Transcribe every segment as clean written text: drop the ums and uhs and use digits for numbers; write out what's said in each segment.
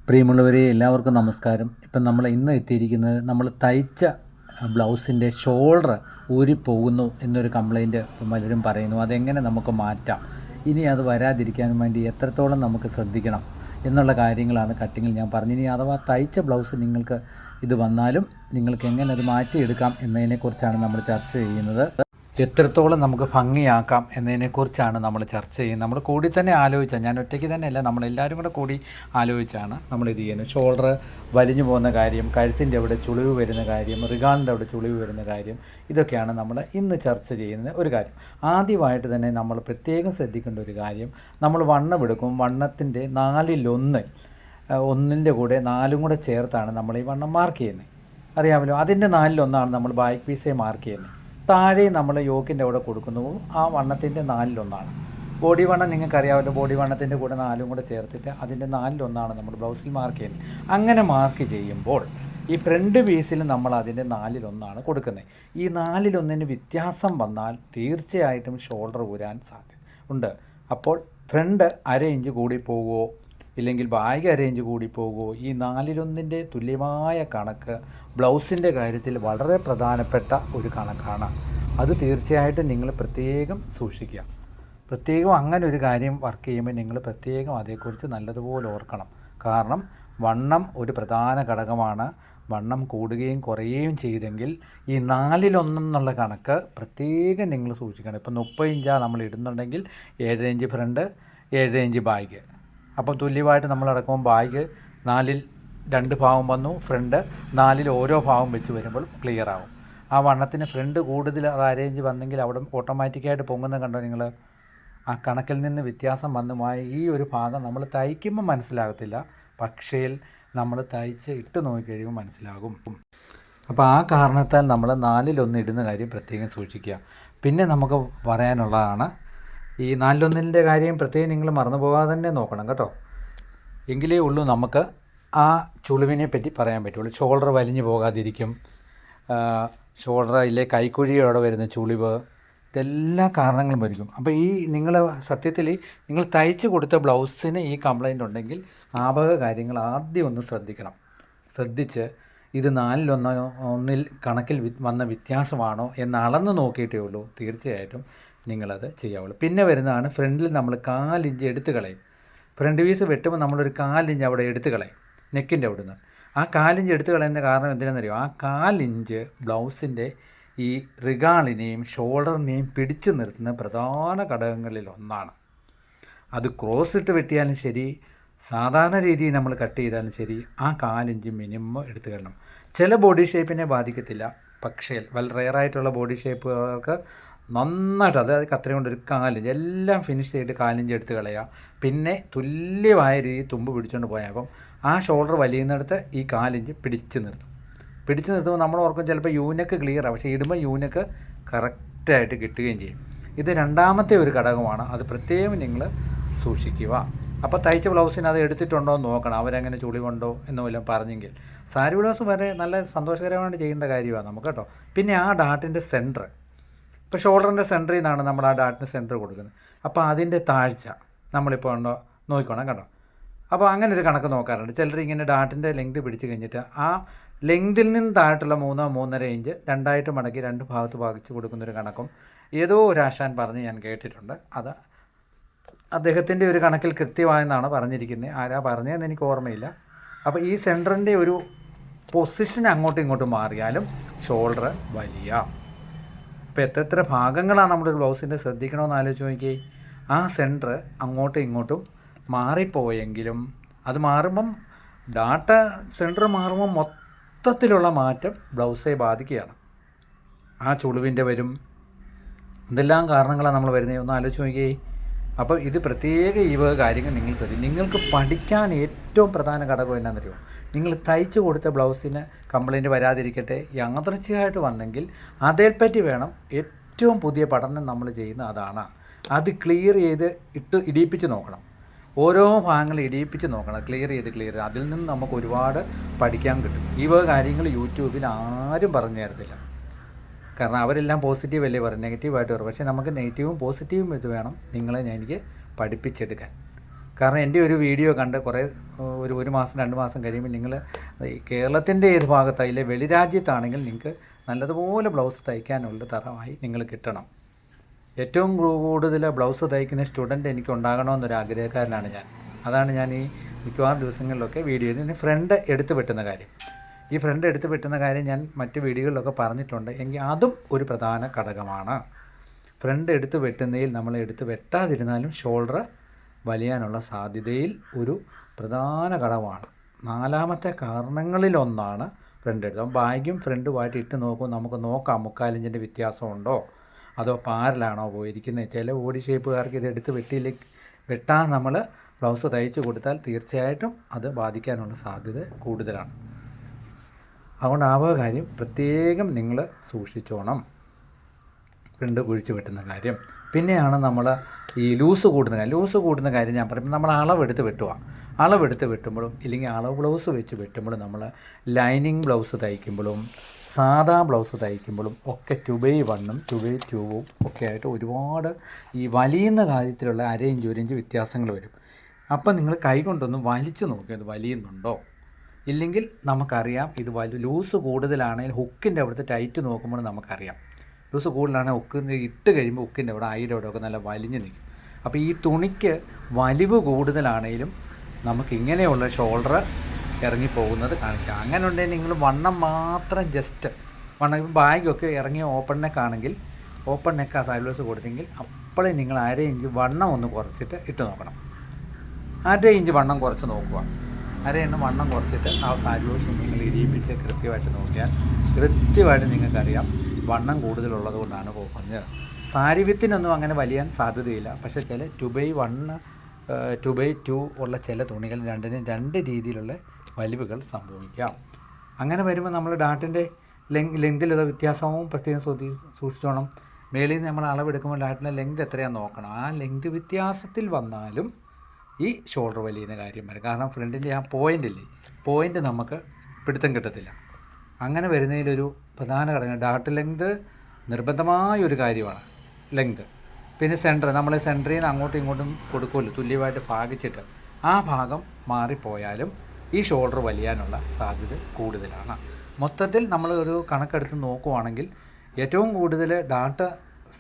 പ്രിയമുള്ളവരെ എല്ലാവർക്കും നമസ്കാരം. ഇപ്പം നമ്മൾ ഇന്ന് എത്തിയിരിക്കുന്നത് നമ്മൾ തയ്ച്ച ബ്ലൗസിൻ്റെ ഷോൾഡർ ഊരിപ്പോകുന്നു എന്നൊരു കംപ്ലൈൻറ്റ് ഇപ്പം പലരും പറയുന്നു. അതെങ്ങനെ നമുക്ക് മാറ്റാം, ഇനി അത് വരാതിരിക്കാൻ വേണ്ടി എത്രത്തോളം നമുക്ക് ശ്രദ്ധിക്കണം എന്നുള്ള കാര്യങ്ങളാണ് കട്ടിങ്ങിൽ ഞാൻ പറഞ്ഞു. ഇനി അഥവാ തയ്ച്ച ബ്ലൗസ് നിങ്ങൾക്ക് ഇത് വന്നാലും നിങ്ങൾക്ക് എങ്ങനെ അത് മാറ്റിയെടുക്കാം എന്നതിനെക്കുറിച്ചാണ് നമ്മൾ ചർച്ച ചെയ്യുന്നത്. എത്രത്തോളം നമുക്ക് ഭംഗിയാക്കാം എന്നതിനെക്കുറിച്ചാണ് നമ്മൾ ചർച്ച ചെയ്യുന്നത്. നമ്മൾ കൂടി തന്നെ ആലോചിച്ചാൽ, ഞാൻ ഒറ്റയ്ക്ക് തന്നെയല്ല, നമ്മളെല്ലാവരും കൂടെ കൂടി ആലോചിച്ചാണ് നമ്മളിത് ചെയ്യുന്നത്. ഷോൾഡർ വലിഞ്ഞു പോകുന്ന കാര്യം, കഴുത്തിൻ്റെ അവിടെ ചുളിവ് വരുന്ന കാര്യം, റിഗാളിൻ്റെ അവിടെ ചുളിവ് വരുന്ന കാര്യം, ഇതൊക്കെയാണ് നമ്മൾ ഇന്ന് ചർച്ച ചെയ്യുന്ന ഒരു കാര്യം. ആദ്യമായിട്ട് തന്നെ നമ്മൾ പ്രത്യേകം ശ്രദ്ധിക്കേണ്ട ഒരു കാര്യം, നമ്മൾ വണ്ണം എടുക്കും, വണ്ണത്തിൻ്റെ ഒന്നിൻ്റെ കൂടെ 4 കൂടെ ചേർത്താണ് നമ്മൾ ഈ വണ്ണം മാർക്ക് ചെയ്യുന്നത്. അറിയാമല്ലോ, അതിൻ്റെ 4 നമ്മൾ ബാക്ക് പീസേ മാർക്ക് ചെയ്യുന്നത്. താഴെ നമ്മൾ യോക്കിൻ്റെ അവിടെ കൊടുക്കുന്നു, ആ വണ്ണത്തിൻ്റെ 4 ബോഡി വണ്ണം നിങ്ങൾക്കറിയാമല്ലോ. ബോഡി വണ്ണത്തിൻ്റെ കൂടെ 4 കൂടെ ചേർത്തിട്ട് അതിൻ്റെ 4 നമ്മൾ ബ്ലൗസിൽ മാർക്ക് ചെയ്യുന്നത്. അങ്ങനെ മാർക്ക് ചെയ്യുമ്പോൾ ഈ ഫ്രണ്ട് പീസിൽ നമ്മൾ അതിൻ്റെ 4 കൊടുക്കുന്നത്. ഈ 4 വ്യത്യാസം വന്നാൽ തീർച്ചയായിട്ടും ഷോൾഡർ ഊരാൻ സാധ്യത ഉണ്ട്. അപ്പോൾ ഫ്രണ്ട് 1/2 ഇഞ്ച് കൂടി പോകുമോ, ഇല്ലെങ്കിൽ ബാഗ് 1/2 ഇഞ്ച് കൂടി പോകുമോ, ഈ 4 തുല്യമായ കണക്ക് ബ്ലൗസിൻ്റെ കാര്യത്തിൽ വളരെ പ്രധാനപ്പെട്ട ഒരു കണക്കാണ്. അത് തീർച്ചയായിട്ടും നിങ്ങൾ പ്രത്യേകം സൂക്ഷിക്കുക. പ്രത്യേകം അങ്ങനെ ഒരു കാര്യം വർക്ക് ചെയ്യുമ്പോൾ നിങ്ങൾ പ്രത്യേകം അതേക്കുറിച്ച് നല്ലതുപോലെ ഓർക്കണം. കാരണം വണ്ണം ഒരു പ്രധാന ഘടകമാണ്. വണ്ണം കൂടുകയും കുറയുകയും ചെയ്തെങ്കിൽ ഈ 4/1 കണക്ക് പ്രത്യേകം നിങ്ങൾ സൂക്ഷിക്കണം. ഇപ്പം 30 ഇഞ്ചാണ് നമ്മൾ ഇടുന്നുണ്ടെങ്കിൽ 7 ഇഞ്ച് ഫ്രണ്ട്, 7 ഇഞ്ച് ബാഗ്. അപ്പം തുല്യമായിട്ട് നമ്മൾ അടക്കുമ്പോൾ ബാഗ് 4ൽ 2 ഭാഗം വന്നു, ഫ്രണ്ട് 4ൽ ഓരോ ഭാഗം വെച്ച് വരുമ്പോൾ ക്ലിയർ ആവും. ആ വണ്ണത്തിന് ഫ്രണ്ട് കൂടുതൽ അത് 1/2 ഇഞ്ച് വന്നെങ്കിൽ അവിടെ ഓട്ടോമാറ്റിക്കായിട്ട് പൊങ്ങുന്നത് കണ്ടോ നിങ്ങൾ. ആ കണക്കിൽ നിന്ന് വ്യത്യാസം വന്നുമായ ഈ ഒരു ഭാഗം നമ്മൾ തയ്ക്കുമ്പോൾ മനസ്സിലാകത്തില്ല, പക്ഷേ നമ്മൾ തയ്ച്ച് ഇട്ട് നോക്കിക്കഴിയുമ്പോൾ മനസ്സിലാകും. അപ്പോൾ ആ കാരണത്താൽ നമ്മൾ 4/1 ഇടുന്ന കാര്യം പ്രത്യേകം സൂക്ഷിക്കുക. പിന്നെ നമുക്ക് പറയാനുള്ളതാണ്, ഈ 4/1 കാര്യം പ്രത്യേകം നിങ്ങൾ മറന്നു പോകാതെ തന്നെ നോക്കണം കേട്ടോ. എങ്കിലേ ഉള്ളൂ നമുക്ക് ആ ചുളിവിനെ പറ്റി പറയാൻ പറ്റുള്ളൂ. ഷോൾഡർ വലിഞ്ഞു പോകാതിരിക്കും, ഷോൾഡറിലെ കൈക്കുഴിയോടെ വരുന്ന ചുളിവ്, ഇതെല്ലാ കാരണങ്ങളും വരും. അപ്പോൾ ഈ നിങ്ങൾ സത്യത്തിൽ നിങ്ങൾ തയ്ച്ച് കൊടുത്ത ബ്ലൗസിന് ഈ കംപ്ലൈൻ്റ് ഉണ്ടെങ്കിൽ ആ വക കാര്യങ്ങൾ ആദ്യം ഒന്ന് ശ്രദ്ധിക്കണം. ശ്രദ്ധിച്ച് ഇത് 4/1 കണക്കിൽ വന്ന വ്യത്യാസമാണോ എന്ന് അളന്ന് നോക്കിയിട്ടേ ഉള്ളൂ തീർച്ചയായിട്ടും നിങ്ങളത് ചെയ്യാവുള്ളൂ. പിന്നെ വരുന്നതാണ് ഫ്രണ്ടിൽ നമ്മൾ 4 ഇഞ്ച് എടുത്ത് കളയും. ഫ്രണ്ട് പീസ് വെട്ടുമ്പോൾ നമ്മളൊരു 4 ഇഞ്ച് അവിടെ എടുത്ത് കളയും, നെക്കിൻ്റെ അവിടെ നിന്ന്. ആ 4 ഇഞ്ച് എടുത്ത് കളയുന്ന കാരണം എന്തിനാണെന്നറിയോ? ആ 4 ഇഞ്ച് ബ്ലൗസിൻ്റെ ഈ റിഗാളിനെയും ഷോൾഡറിനെയും പിടിച്ചു നിർത്തുന്ന പ്രധാന ഘടകങ്ങളിൽ ഒന്നാണ്. അത് ക്രോസ് ഇട്ട് വെട്ടിയാലും ശരി, സാധാരണ രീതിയിൽ നമ്മൾ കട്ട് ചെയ്താലും ശരി, ആ 4 ഇഞ്ച് മിനിമം എടുത്ത് കളയണം. ചില ബോഡി ഷേപ്പിനെ ബാധിക്കത്തില്ല, പക്ഷേ വളരെ റെയറായിട്ടുള്ള ബോഡി ഷേപ്പുകാർക്ക് നന്നായിട്ട് അതായത് കത്രിക കൊണ്ടൊരു 4 ഇഞ്ച് എല്ലാം ഫിനിഷ് ചെയ്തിട്ട് 4 ഇഞ്ച് എടുത്ത് കളയുക. പിന്നെ തുല്യമായ രീതിയിൽ തുമ്പ് പിടിച്ചുകൊണ്ട് പോയാൽ അപ്പം ആ ഷോൾഡർ വലിയുന്നിടത്ത് ഈ 4 ഇഞ്ച് പിടിച്ച് നിർത്തുമ്പോൾ നമ്മൾ ഓർക്കും ചിലപ്പോൾ യൂനക്ക് ക്ലിയറാണ്, പക്ഷേ ഇടുമ്പോൾ യൂനക്ക് കറക്റ്റായിട്ട് കിട്ടുകയും ചെയ്യും. ഇത് രണ്ടാമത്തെ ഒരു ഘടകമാണ്, അത് പ്രത്യേകം നിങ്ങൾ സൂക്ഷിക്കുക. അപ്പോൾ തയ്ച്ച ബ്ലൗസിന് അത് എടുത്തിട്ടുണ്ടോ എന്ന് നോക്കണം, അവരെങ്ങനെ ചുളിവുണ്ടോ എന്ന് വല്ലതും പറഞ്ഞെങ്കിൽ. സാരി ബ്ലൗസ് വരെ നല്ല സന്തോഷകരമായിട്ട് ചെയ്യേണ്ട കാര്യമാണ് നമുക്ക് കേട്ടോ. പിന്നെ ആ ഡാട്ടിൻ്റെ സെൻറ്റർ, ഇപ്പോൾ ഷോൾഡറിൻ്റെ സെൻറ്ററിൽ നിന്നാണ് നമ്മൾ ആ ഡാട്ടിന് സെൻറ്റർ കൊടുക്കുന്നത്. അപ്പോൾ അതിൻ്റെ താഴ്ച നമ്മളിപ്പോൾ ഉണ്ടോ നോക്കിക്കോണം കേട്ടോ. അപ്പോൾ അങ്ങനെ ഒരു കണക്ക് നോക്കാറുണ്ട് ചിലർ. ഇങ്ങനെ ഡാട്ടിൻ്റെ ലെങ്ത് പിടിച്ച് കഴിഞ്ഞിട്ട് ആ ലെങ്തിൽ നിന്ന് താഴെയുള്ള 3-3.5 ഇഞ്ച് രണ്ടായിട്ട് മടക്കി 2 ഭാഗത്ത് ഭാഗിച്ച് കൊടുക്കുന്നൊരു കണക്കും ഏതോ ഒരു ആശാൻ പറഞ്ഞ് ഞാൻ കേട്ടിട്ടുണ്ട്. അത് അദ്ദേഹത്തിൻ്റെ ഒരു കണക്കിൽ കൃത്യമായെന്നാണ് പറഞ്ഞിരിക്കുന്നത്. ആരാ പറഞ്ഞതെന്ന് എനിക്ക് ഓർമ്മയില്ല. അപ്പോൾ ഈ സെൻറ്ററിൻ്റെ ഒരു പൊസിഷൻ അങ്ങോട്ടും ഇങ്ങോട്ടും മാറിയാലും ഷോൾഡർ വലിയ. ഇപ്പോൾ എത്ര ഭാഗങ്ങളാണ് നമ്മുടെ ഒരു ബ്ലൗസിൻ്റെ ശ്രദ്ധിക്കണമെന്ന് ആലോചിച്ച് നോക്കിയേ. ആ സെൻറ്റർ അങ്ങോട്ടും ഇങ്ങോട്ടും മാറിപ്പോയെങ്കിലും അത് മാറുമ്പം ഡാട്ട സെൻറ്റർ മാറുമ്പം മൊത്തത്തിലുള്ള മാറ്റം ബ്ലൗസെ ബാധിക്കുകയാണ്. ആ ചുളിവിൻ്റെ വരും, എന്തെല്ലാം കാരണങ്ങളാണ് നമ്മൾ വരുന്നത് ഒന്ന് ആലോചിച്ച് നോക്കിയേ. അപ്പോൾ ഇത് പ്രത്യേക ഈ വക കാര്യങ്ങൾ നിങ്ങൾ ശ്രദ്ധിക്കും. നിങ്ങൾക്ക് പഠിക്കാൻ ഏറ്റവും പ്രധാന ഘടകം എന്നാണെന്നറിയോ? നിങ്ങൾ തയ്ച്ചു കൊടുത്ത ബ്ലൗസിന് കംപ്ലൈൻറ്റ് വരാതിരിക്കട്ടെ, യാദൃച്ഛികമായിട്ട് വന്നെങ്കിൽ അതേപ്പറ്റി വേണം ഏറ്റവും പുതിയ പഠനം നമ്മൾ ചെയ്യുന്ന അതാണ്. അത് ക്ലിയർ ചെയ്ത് ഇടിയിപ്പിച്ച് നോക്കണം. ഓരോ ഭാഗങ്ങൾ ഇടിയിപ്പിച്ച് നോക്കണം, ക്ലിയർ ചെയ്ത് അതിൽ നിന്ന് നമുക്ക് ഒരുപാട് പഠിക്കാൻ കിട്ടും. ഈ വക കാര്യങ്ങൾ യൂട്യൂബിൽ ആരും പറഞ്ഞു തരത്തില്ല. കാരണം അവരെല്ലാം പോസിറ്റീവ് അല്ലേ പറയും, നെഗറ്റീവായിട്ട് പറയും. പക്ഷേ നമുക്ക് നെഗറ്റീവും പോസിറ്റീവും ഇത് വേണം എനിക്ക് പഠിപ്പിച്ചെടുക്കാൻ. കാരണം എൻ്റെ ഒരു വീഡിയോ കണ്ട് ഒരു മാസം 2 മാസം കഴിയുമ്പോൾ നിങ്ങൾ ഈ കേരളത്തിൻ്റെ ഏത് ഭാഗത്തായില്ലേ വെളിരാജ്യത്താണെങ്കിൽ നിങ്ങൾക്ക് നല്ലതുപോലെ ബ്ലൗസ് തയ്ക്കാനുള്ള തരമായി നിങ്ങൾ കിട്ടണം. ഏറ്റവും കൂടുതൽ ബ്ലൗസ് തയ്ക്കുന്ന സ്റ്റുഡൻറ്റ് എനിക്ക് ഉണ്ടാകണമെന്നൊരു ആഗ്രഹക്കാരനാണ് ഞാൻ. അതാണ് ഞാൻ ഈ മിക്കവാറും ദിവസങ്ങളിലൊക്കെ വീഡിയോയിൽ നിന്ന് ഫ്രണ്ട് എടുത്ത് വെട്ടുന്ന കാര്യം. ഈ ഫ്രണ്ട് എടുത്ത് വെട്ടുന്ന കാര്യം ഞാൻ മറ്റ് വീഡിയോകളിലൊക്കെ പറഞ്ഞിട്ടുണ്ട്. എങ്കിൽ അതും ഒരു പ്രധാന ഘടകമാണ്. ഫ്രണ്ട് എടുത്ത് വെട്ടുന്നതിൽ നമ്മൾ എടുത്ത് വെട്ടാതിരുന്നാലും ഷോൾഡർ വലിയാനുള്ള സാധ്യതയിൽ ഒരു പ്രധാന ഘടകമാണ്. 4ാമത്തെ കാരണങ്ങളിലൊന്നാണ് ഫ്രണ്ട് എടുത്ത്. ബാഗും ഫ്രണ്ടുമായിട്ട് ഇട്ട് നോക്കുമ്പോൾ നമുക്ക് നോക്കാം 3/4 ഇഞ്ചിൻ്റെ വ്യത്യാസമുണ്ടോ അതോ പാരലാണോ പോയിരിക്കുന്നത്. ചില ബോഡി ഷേപ്പുകാർക്ക് ഇത് എടുത്ത് വെട്ടാൻ നമ്മൾ ബ്ലൗസ് തയ്ച്ച് കൊടുത്താൽ തീർച്ചയായിട്ടും അത് ബാധിക്കാനുള്ള സാധ്യത കൂടുതലാണ്. അതുകൊണ്ട് ആ കാര്യം പ്രത്യേകം നിങ്ങൾ സൂക്ഷിച്ചോണം, ഫ്രണ്ട് കുഴിച്ച് വെട്ടുന്ന കാര്യം. പിന്നെയാണ് നമ്മൾ ഈ ലൂസ് കൂടുന്ന കാര്യം ഞാൻ പറയുമ്പോൾ നമ്മൾ അളവെടുത്ത് വെട്ടുമ്പോഴും ഇല്ലെങ്കിൽ അളവ് ബ്ലൗസ് വെച്ച് വെട്ടുമ്പോഴും നമ്മൾ ലൈനിങ് ബ്ലൗസ് തയ്ക്കുമ്പോഴും സാധാ ബ്ലൗസ് തയ്ക്കുമ്പോഴും ഒക്കെ 2/1 2/2 ഒക്കെ ആയിട്ട് ഒരുപാട് ഈ വലിയുന്ന കാര്യത്തിലുള്ള 1/2 ഇഞ്ച് 1 ഇഞ്ച് വ്യത്യാസങ്ങൾ വരും. അപ്പം നിങ്ങൾ കൈ കൊണ്ടൊന്ന് വലിച്ച് നോക്കുക ഇത് വലിയുന്നുണ്ടോ. ഇല്ലെങ്കിൽ നമുക്കറിയാം ഇത് ലൂസ് കൂടുതലാണെങ്കിൽ ഹുക്കിൻ്റെ അവിടുത്തെ ടൈറ്റ് നോക്കുമ്പോൾ നമുക്കറിയാം. ലൂസ് കൂടുതലാണെങ്കിൽ ഹുക്ക് ഇട്ട് കഴിയുമ്പോൾ ഹുക്കിൻ്റെ അവിടെ ഒക്കെ നല്ല വലിഞ്ഞ് നിൽക്കും. അപ്പോൾ ഈ തുണിക്ക് വലിവ് കൂടുതലാണെങ്കിലും നമുക്കിങ്ങനെയുള്ള ഷോൾഡർ ഇറങ്ങിപ്പോകുന്നത് കാണിക്കാം. അങ്ങനെ ഉണ്ടെങ്കിൽ നിങ്ങൾ വണ്ണം മാത്രം വണ്ണം ബാഗൊക്കെ ഇറങ്ങിയ ഓപ്പൺ നെക്കാണെങ്കിൽ ഓപ്പൺ നെക്ക് ആ സൈഡ് ബ്ലൗസ് കൊടുത്തെങ്കിൽ അപ്പോഴേ നിങ്ങൾ 1/2 ഇഞ്ച് വണ്ണം ഒന്ന് കുറച്ചിട്ട് ഇട്ട് നോക്കണം. 1/2 ഇഞ്ച് വണ്ണം കുറച്ച് നോക്കുക. 1/2 ഇഞ്ച് വണ്ണം കുറച്ചിട്ട് ആ സൈഡ് ബ്ലൗസ് നിങ്ങൾ ഇടിയിപ്പിച്ച് കൃത്യമായിട്ട് നോക്കിയാൽ കൃത്യമായിട്ട് നിങ്ങൾക്കറിയാം വണ്ണം കൂടുതലുള്ളത് കൊണ്ടാണ് പോകുന്നത്. സാരി വിത്തിനൊന്നും അങ്ങനെ വലിയാൻ സാധ്യതയില്ല. പക്ഷേ ചില 2/1 2/2 ഉള്ള ചില തുണികൾ രണ്ടിനും 2 രീതിയിലുള്ള വലിവുകൾ സംഭവിക്കാം. അങ്ങനെ വരുമ്പോൾ നമ്മൾ ഡാട്ടിൻ്റെ ലെങ്തിലുള്ള വ്യത്യാസവും പ്രത്യേകം സൂക്ഷിച്ചോണം. മേളിൽ നിന്ന് നമ്മൾ അളവെടുക്കുമ്പോൾ ഡാട്ടിൻ്റെ ലെങ്ത് എത്രയാണെന്ന് നോക്കണം. ആ ലെങ്ത് വ്യത്യാസത്തിൽ വന്നാലും ഈ ഷോൾഡർ വലിയുന്ന കാര്യം വരും. കാരണം ഫ്രണ്ടിൻ്റെ ആ പോയിൻ്റ് നമുക്ക് പിടുത്തം കിട്ടത്തില്ല. അങ്ങനെ വരുന്നതിലൊരു പ്രധാന ഘടകം ഡാട്ട് ലെങ്ത് നിർബന്ധമായൊരു കാര്യമാണ് ലെങ്ത്. പിന്നെ നമ്മൾ സെൻറ്ററിൽ നിന്ന് അങ്ങോട്ടും ഇങ്ങോട്ടും കൊടുക്കുമല്ലോ തുല്യമായിട്ട് ഭാഗിച്ചിട്ട് ആ ഭാഗം മാറിപ്പോയാലും ഈ ഷോൾഡർ വലിയാനുള്ള സാധ്യത കൂടുതലാണ്. മൊത്തത്തിൽ നമ്മൾ ഒരു കണക്കെടുത്ത് നോക്കുവാണെങ്കിൽ ഏറ്റവും കൂടുതൽ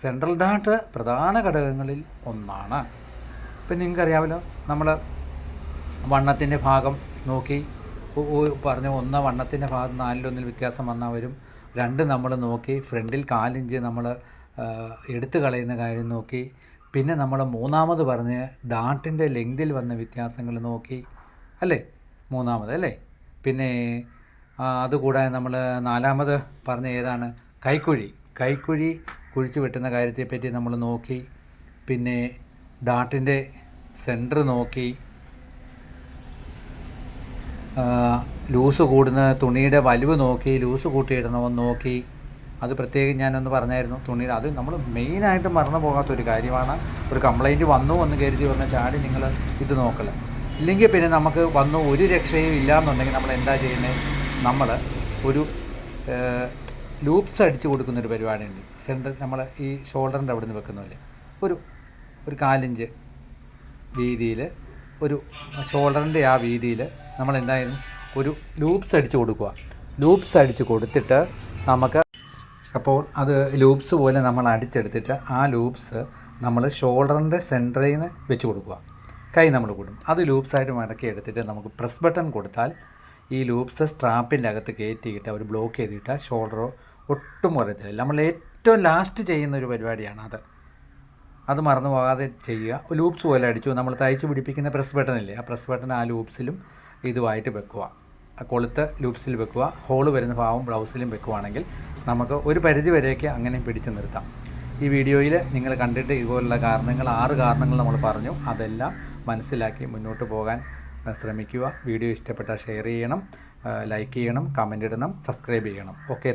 സെൻട്രൽ ഡാട്ട് പ്രധാന ഘടകങ്ങളിൽ ഒന്നാണ്. ഇപ്പം നിങ്ങൾക്കറിയാമല്ലോ നമ്മൾ വണ്ണത്തിൻ്റെ ഭാഗം നോക്കി പറഞ്ഞ വണ്ണത്തിൻ്റെ ഭാഗം 4-1 വ്യത്യാസം വന്നാൽ വരും. 2 നമ്മൾ നോക്കി ഫ്രണ്ടിൽ 4 ഇഞ്ച് നമ്മൾ എടുത്തു കളയുന്ന കാര്യം നോക്കി. പിന്നെ നമ്മൾ 3ാമത് പറഞ്ഞ് ഡാട്ടിൻ്റെ ലെങ്തിൽ വന്ന വ്യത്യാസങ്ങൾ നോക്കി അല്ലേ 3ാമത് അല്ലേ. പിന്നെ അതുകൂടാതെ നമ്മൾ 4ാമത് പറഞ്ഞ ഏതാണ് കൈക്കുഴി കുഴിച്ച് വെട്ടുന്ന കാര്യത്തെപ്പറ്റി നമ്മൾ നോക്കി. പിന്നെ ഡാട്ടിൻ്റെ സെൻറ്റർ നോക്കി. ലൂസ് കൂടുന്ന തുണിയുടെ വലിവ് നോക്കി, ലൂസ് കൂട്ടിയിടണമെന്ന് നോക്കി. അത് പ്രത്യേകം ഞാനൊന്ന് പറഞ്ഞായിരുന്നു. തുണിയുടെ അത് നമ്മൾ മെയിനായിട്ട് മറന്നു പോകാത്തൊരു കാര്യമാണ്. ഒരു കംപ്ലൈൻറ്റ് വന്ന് കരുതി വന്ന ചാടി നിങ്ങൾ ഇത് നോക്കല. ഇല്ലെങ്കിൽ പിന്നെ നമുക്ക് ഒരു രക്ഷയും ഇല്ലയെന്നുണ്ടെങ്കിൽ നമ്മൾ എന്താ ചെയ്യുന്നത്, നമ്മൾ ഒരു ലൂപ്സ് അടിച്ച് കൊടുക്കുന്നൊരു പരിപാടിയുണ്ട്. നമ്മൾ ഈ ഷോൾഡറിൻ്റെ അവിടെ നിന്ന് വെക്കുന്നതല്ലേ ഒരു 4 ഇഞ്ച് വീതിയിൽ ഒരു ഷോൾഡറിൻ്റെ ആ വീതിയിൽ നമ്മൾ എന്തായാലും ഒരു ലൂപ്സ് അടിച്ച് കൊടുക്കുക. ലൂപ്സ് അടിച്ച് കൊടുത്തിട്ട് നമുക്ക് അപ്പോൾ അത് ലൂപ്സ് പോലെ നമ്മൾ അടിച്ചെടുത്തിട്ട് ആ ലൂപ്സ് നമ്മൾ ഷോൾഡറിൻ്റെ സെൻറ്ററിൽ നിന്ന് വെച്ച് കൊടുക്കുക. കൈ നമ്മൾ കൂടും. അത് ലൂപ്സായിട്ട് മടക്കി എടുത്തിട്ട് നമുക്ക് പ്രസ് ബട്ടൺ കൊടുത്താൽ ഈ ലൂപ്സ് സ്ട്രാപ്പിൻ്റെ അകത്ത് കയറ്റിയിട്ട് അവർ ബ്ലോക്ക് ചെയ്തിട്ട് ഷോൾഡർ ഒട്ടും കുറയത്തില്ല. നമ്മൾ ഏറ്റവും ലാസ്റ്റ് ചെയ്യുന്നൊരു പരിപാടിയാണ് അത് മറന്നു പോകാതെ ചെയ്യുക. ലൂപ്സ് പോലെ അടിച്ചു നമ്മൾ തയ്ച്ച് പിടിപ്പിക്കുന്ന പ്രസ് ബട്ടണില്ലേ, ആ പ്രസ് ബട്ടൺ ആ ലൂപ്സിലും ഇതുമായിട്ട് വെക്കുക. കൊളുത്ത് ലൂപ്സിൽ വെക്കുക. ഹോള് വരുന്ന ഭാഗം ബ്ലൗസിലും വെക്കുകയാണെങ്കിൽ നമുക്ക് ഒരു പരിധി വരെയൊക്കെ അങ്ങനെ പിടിച്ചു നിർത്താം. ഈ വീഡിയോയിൽ നിങ്ങൾ കണ്ടിട്ട് ഇതുപോലുള്ള 6 കാരണങ്ങൾ നമ്മൾ പറഞ്ഞു. അതെല്ലാം മനസ്സിലാക്കി മുന്നോട്ട് പോകാൻ ശ്രമിക്കുക. വീഡിയോ ഇഷ്ടപ്പെട്ടാൽ ഷെയർ ചെയ്യണം, ലൈക്ക് ചെയ്യണം, കമൻ്റ് ഇടണം, സബ്സ്ക്രൈബ് ചെയ്യണം. ഓക്കെ.